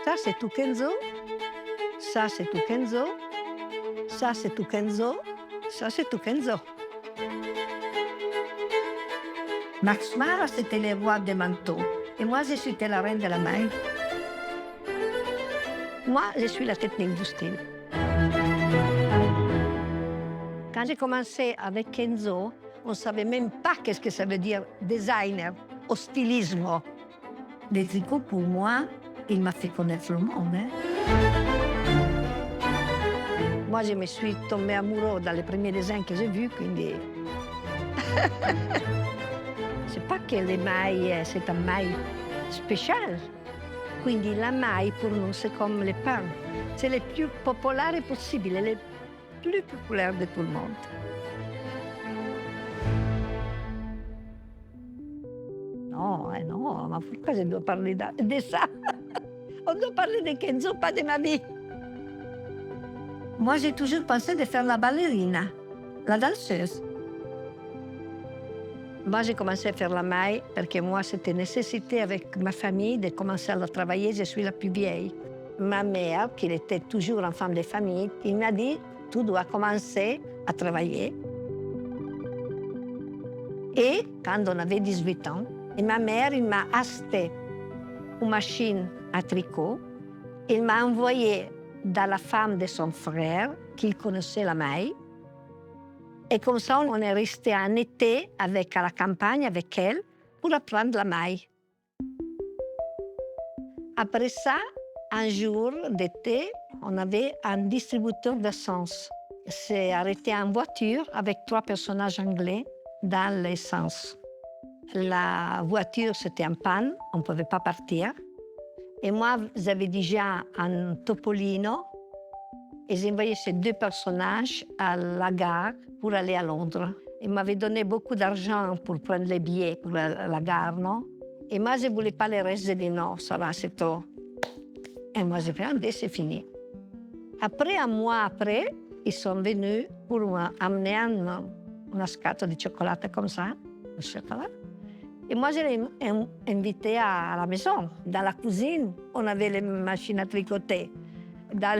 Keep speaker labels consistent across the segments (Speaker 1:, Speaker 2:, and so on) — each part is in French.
Speaker 1: Ça, c'est tout Kenzo. Ça, c'est tout Kenzo. Ça, c'est tout Kenzo. Ça, c'est tout Kenzo. Max Mara, c'était le roi des manteaux. Et moi, je suis la reine de la maille. Moi, je suis la technique du style. Quand j'ai commencé avec Kenzo, on ne savait même pas qu'est-ce que ça veut dire designer ou stylisme. Les tricots, pour moi, il m'a fait connaître le monde. Moi, je me suis tombée amoureuse dans les premiers dessins que j'ai vus, quindi... C'est pas che le maille, c'est un maille spécial. Quindi la maille, pour nous, c'est comme le pain. C'est le plus populaire possible, le plus populaire de tout le monde. Non, ma pourquoi je dois parler de ça? On doit parler de Kenzo, pas de ma vie. Moi, j'ai toujours pensé de faire la ballerina, la danseuse. Moi, j'ai commencé à faire la maille parce que moi, c'était nécessité avec ma famille de commencer à travailler. Je suis la plus vieille. Ma mère, qui était toujours une femme de famille, il m'a dit, tu dois commencer à travailler. Et quand on avait 18 ans, et ma mère, il m'a acheté une machine à tricot. Il m'a envoyé dans la femme de son frère, qui connaissait la maille. Et comme ça, on est resté un été à la campagne avec elle pour apprendre la maille. Après ça, un jour d'été, on avait un distributeur d'essence. Il s'est arrêté en voiture avec 3 personnages anglais dans l'essence. La voiture, c'était en panne, on ne pouvait pas partir. Et moi, j'avais déjà un Topolino et j'ai envoyé ces 2 personnages à la gare pour aller à Londres. Ils m'avaient donné beaucoup d'argent pour prendre les billets pour la gare, non? Et moi, je ne voulais pas le reste, j'ai dit non, ça va, c'est trop. Et moi, j'ai fait, c'est fini. Après, un mois après, ils sont venus pour m'amener una scatola di cioccolata comme ça, le chocolat. Et moi, je l'ai invité à la maison, dans la cuisine. On avait les machines à tricoter. Dans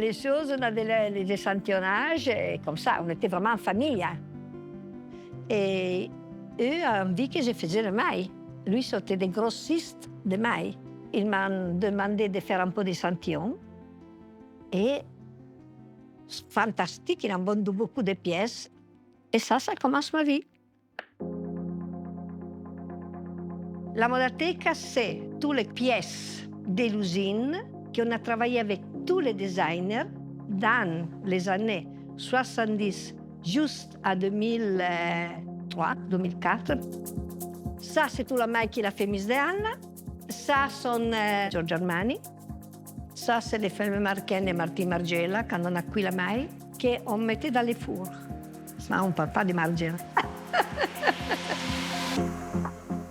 Speaker 1: les choses, on avait les échantillonnages, et comme ça, on était vraiment en famille. Et eux ont vu que je faisais le maille. Lui, c'était des grossistes de maille. Ils m'ont demandé de faire un peu d'échantillons. Et fantastique, ils ont vendu beaucoup de pièces. Et ça commence ma vie. La Modateca, c'est toutes les pièces de l'usine qu'on a travaillé avec tous les designers dans les années 70 juste à 2003, 2004. Ça, c'est toute la maille qu'il a fait Miss Diana. Ça, c'est Giorgio Armani. Ça, c'est les ferme Marchen et Martin Margiela, quand on a cuit la maille, qu'on mettait dans les fours. Non, on ne parle pas de Margiela.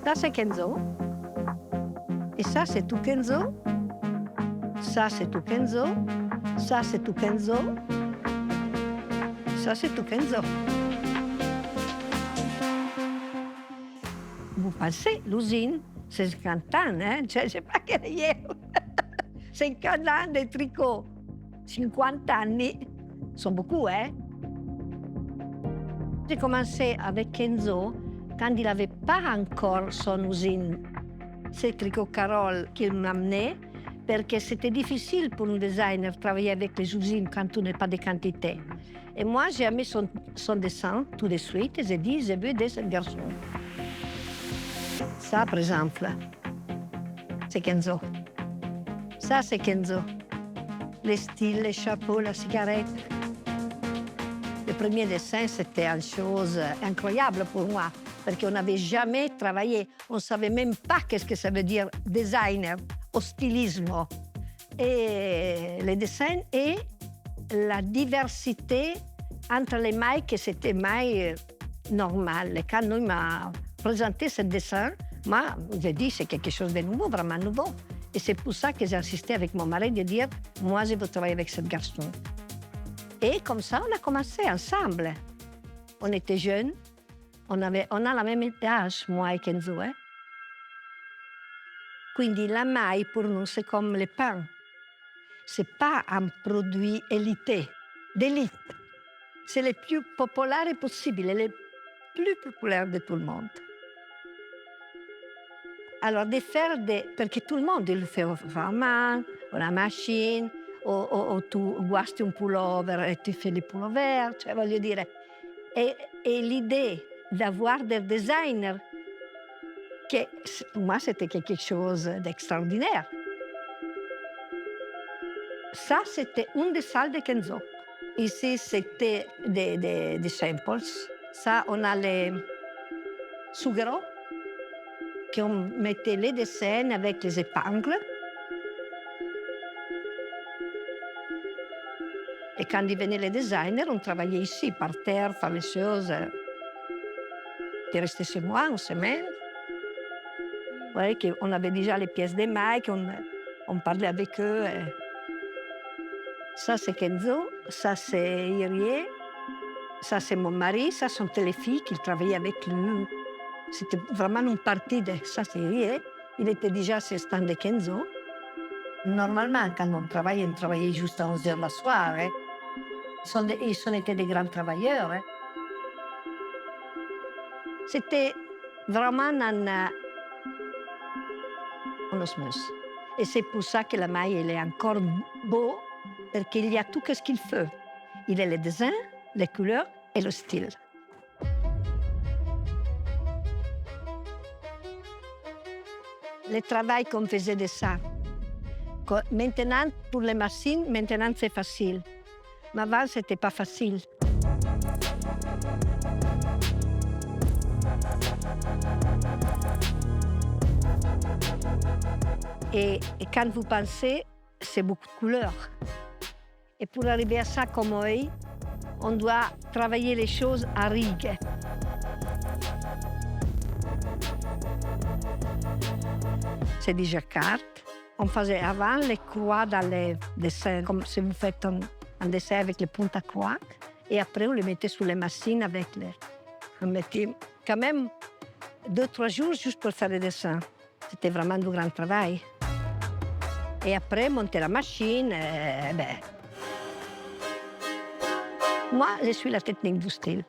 Speaker 1: Ça, c'est Kenzo. Et ça, c'est tout Kenzo. Ça, c'est tout Kenzo. Ça, c'est tout Kenzo. Ça, c'est tout Kenzo. Vous pensez, l'usine, c'est 50 ans, hein? Je ne sais pas quelle est hier. 50 ans de tricot. 50 anni. Sont beaucoup, hein? J'ai commencé avec Kenzo quand il n'avait pas encore son usine. C'est Tricot Carole qui m'a amené parce que c'était difficile pour un designer de travailler avec les usines quand on n'a pas de quantité. Et moi, j'ai mis son dessin tout de suite et j'ai dit, je veux des garçons. Ça, par exemple, c'est Kenzo. Ça, c'est Kenzo. Les styles, les chapeaux, la cigarette. Le premier dessin, c'était une chose incroyable pour moi, parce qu'on n'avait jamais travaillé. On ne savait même pas qu'est-ce que ça veut dire designer ou stylisme. Et les dessins et la diversité entre les mailles, que c'était mailles normales. Et quand nous m'a présenté ce dessin, moi, j'ai dit c'est quelque chose de nouveau, vraiment nouveau. Et c'est pour ça que j'ai insisté avec mon mari de dire, moi, je veux travailler avec ce garçon. Et comme ça, on a commencé ensemble. On était jeunes, on a la même âge, moi et Kenzo. Quindi la maille, pour nous, c'est comme le pain. C'est pas un produit élité, d'élite. C'est le plus populaire possible, le plus populaire de tout le monde. Alors, de faire perché tout le monde le fait à main, o la machine, o tu guasti un pullover e ti fai il pullover, cioè voglio dire, e l'idée d'avoir des designers che pour moi c'était quelque chose d'extraordinaire. Ça, c'était une des salles de Kenzo. Ici, c'était des samples. Ça, on a les sughero, qu'on mettait les dessins avec les épingles. Et quand ils venaient les designers, on travaillait ici, par terre, faire les choses. T'es resté chez moi une semaine. Ouais, on avait déjà les pièces des mailles, on parlait avec eux. Ça, c'est Kenzo, ça, c'est Irie, ça, c'est mon mari, ça sont les filles qui travaillaient avec lui. C'était vraiment une partie de ça, c'est Irie. Il était déjà sur le stand de Kenzo. Normalement, quand on travaillait juste à 11 heures le soir. Ils ont été des grands travailleurs. C'était vraiment un osmose. Et c'est pour ça que la maille, elle est encore beau, parce qu'il y a tout ce qu'il faut. Il y a le dessin, les couleurs et le style. Le travail qu'on faisait de ça. Maintenant, pour les machines, maintenant c'est facile. Mais avant, ce n'était pas facile. Et quand vous pensez, c'est beaucoup de couleurs. Et pour arriver à ça comme œil, on doit travailler les choses à rigue. C'est des jacquards. On faisait avant les croix dans les dessins, comme si vous faites un dessin avec les puntes à croix. Et après, on les mettait sur les machines avec les... On mettait quand même 2-3 jours juste pour faire les dessins. C'était vraiment du grand travail. Et après, monter la machine, Moi, je suis la technique du style.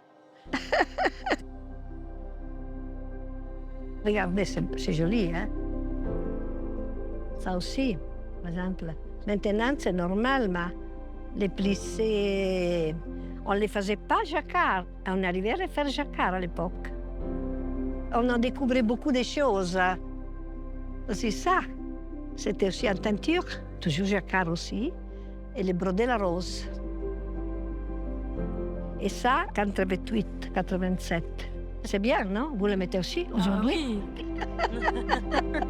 Speaker 1: Regardez, c'est joli, hein? Ça aussi, par exemple. Maintenant, c'est normal, mais les plissés, on ne les faisait pas jacquard. On arrivait à faire jacquard à l'époque. On a découvert beaucoup de choses. C'est ça. C'était aussi en teinture, toujours jacquard aussi, et les brodés la rose. Et ça, 88, 87. C'est bien, non? Vous le mettez aussi aujourd'hui?
Speaker 2: Ah oui.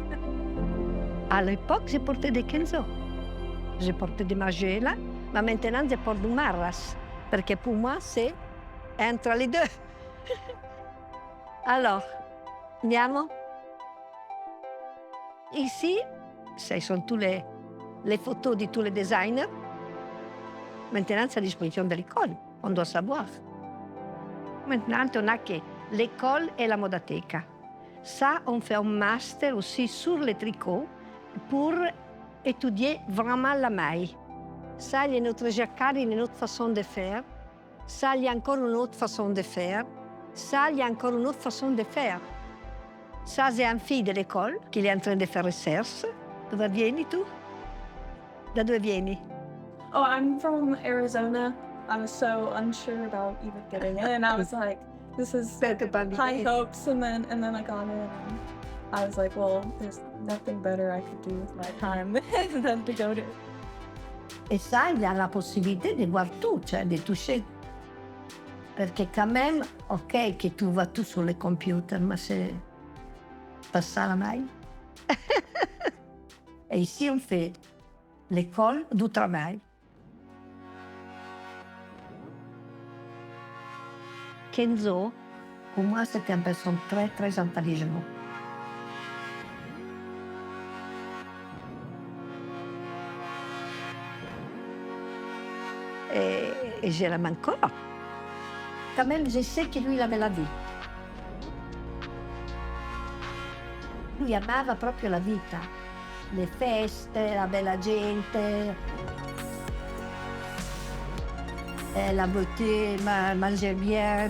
Speaker 1: À l'époque, je portais des Kenzo. Je portais des Magella, mais maintenant, je porte du Marras. Parce que pour moi, c'est entre les deux. Alors, andiamo. Ici, ce sont toutes les photos de tous les designers. Maintenant, c'est à disposition de l'école. On doit savoir. Maintenant, on a que l'école et la modateca. Ça, on fait un master aussi sur le tricot pour étudier vraiment la maille. Ça, il y a notre jacquard, il y a une autre façon de faire. Ça, il y a encore une autre façon de faire. Ça, il y a encore une autre façon de faire. Ça, c'est un fille de l'école qui est en train de faire recherche. Dove vieni tu? Da dove vieni?
Speaker 2: Oh, I'm from Arizona. I was so unsure about even getting in. I was like, this is high hopes, and then I got in, and I was like, well, there's nothing better I could do with my time than to go to.
Speaker 1: Et ça, il y a la possibilité de voir tout, cioè de toucher. Perché quand même, ok, que tu vois tout sur le computer, mais c'est pas ça la maille. Et ici, on fait l'école du travail. Kenzo, pour moi, c'était une personne très, très intelligente. Et je l'aime encore. Quand même, je sais que lui, il avait la vie. Lui amava proprio la vita. le feste, la bella gente, la beauté, manger bien,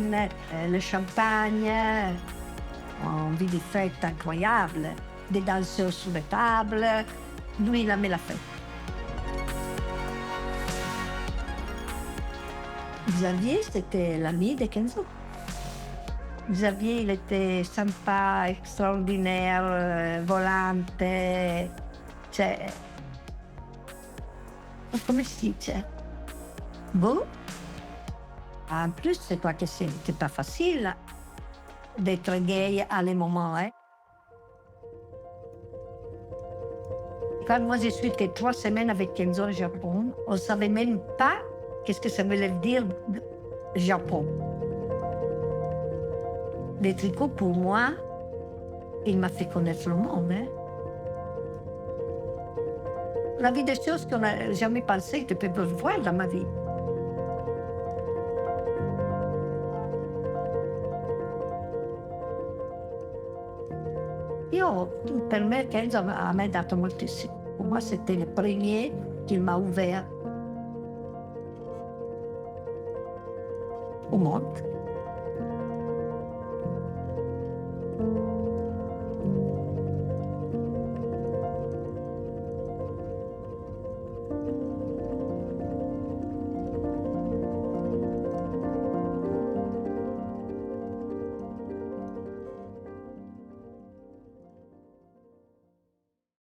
Speaker 1: le champagne, on vit des fêtes incroyables, des danseurs sur les tables. Lui, il aimait la fête. Xavier, c'était l'ami de Kenzo. Xavier, il était sympa, extraordinaire, volante, cioè, come si dice? Beau. En plus, c'est pas que c'était pas facile d'être gay à les moments, hein. Quand moi je suis été 3 semaines avec Kenzo au Japon, on ne savait même pas qu'est-ce que ça voulait dire Japon. Les tricots, pour moi, il m'a fait connaître le monde. Hein. La vie des choses qu'on n'a jamais pensé que je peux voir dans ma vie. Io, per me, Kenzo a me ha dato moltissimo. Per me, c'était le premier qui m'a ouvert au monde.